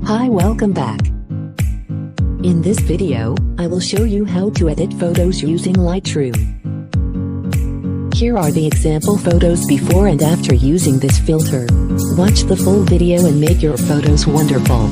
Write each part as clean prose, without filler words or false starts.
Hi, welcome back. In this video, I will show you how to edit photos using Lightroom. Here are the example photos before and after using this filter. Watch the full video and make your photos wonderful.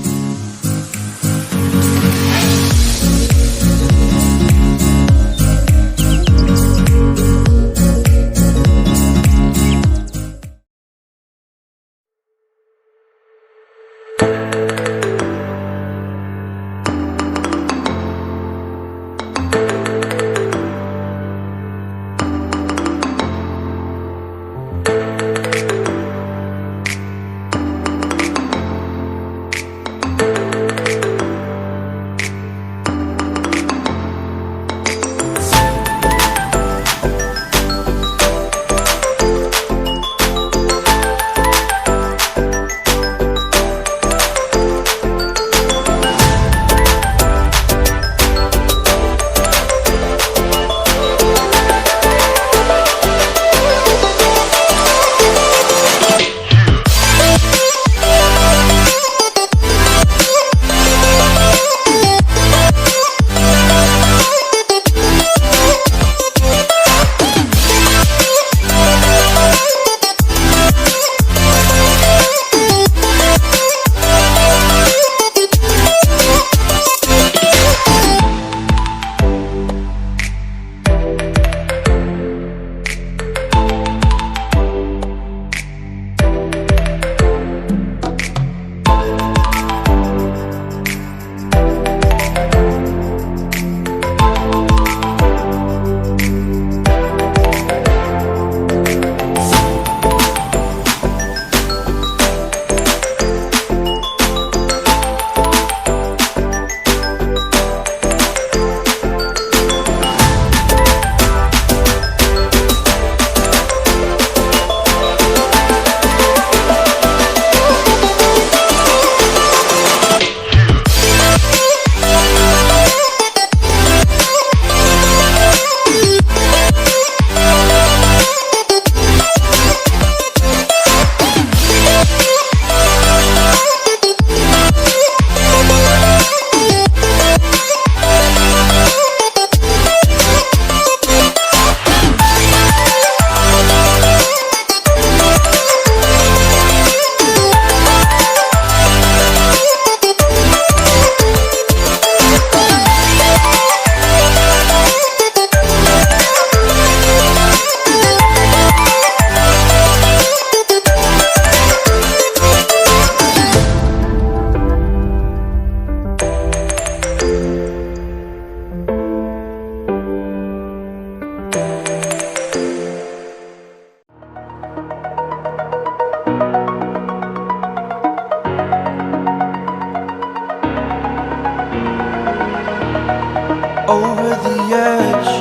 Over the edge,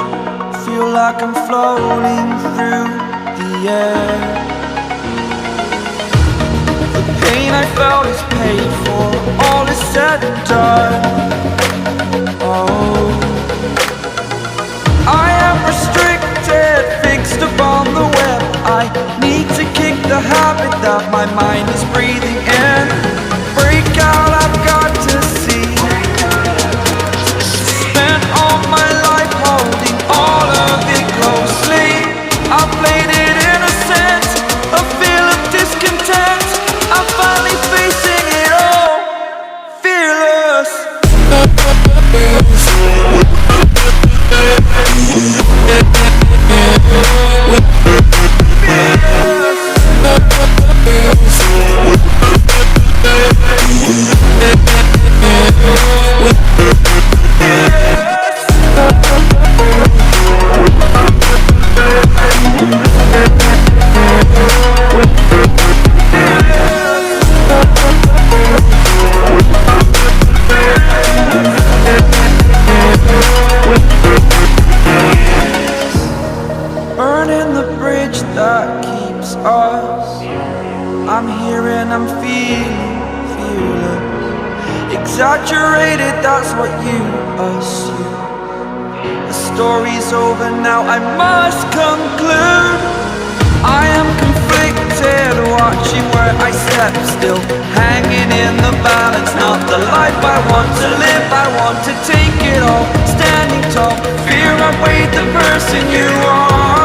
feel like I'm floating through the air. The pain I felt is paid for, all is said and done. Oh, I am restricted, fixed upon the web. I need to kick the habit that my mind is breathing in. Break out, I've got to see. Spent all my life holding all of it closely. I played it innocent, a feel of discontent. I'm finally facing it all, fearless. Burning the bridge that keeps us. I'm here and I'm feeling fearless. Exaggerated, that's what you assume. The story's over now, I must conclude. I am conflicted, watching where I step still, hanging in the balance. Not the life I want to live, I want to take it all. Standing tall, fear I weighed the person you are.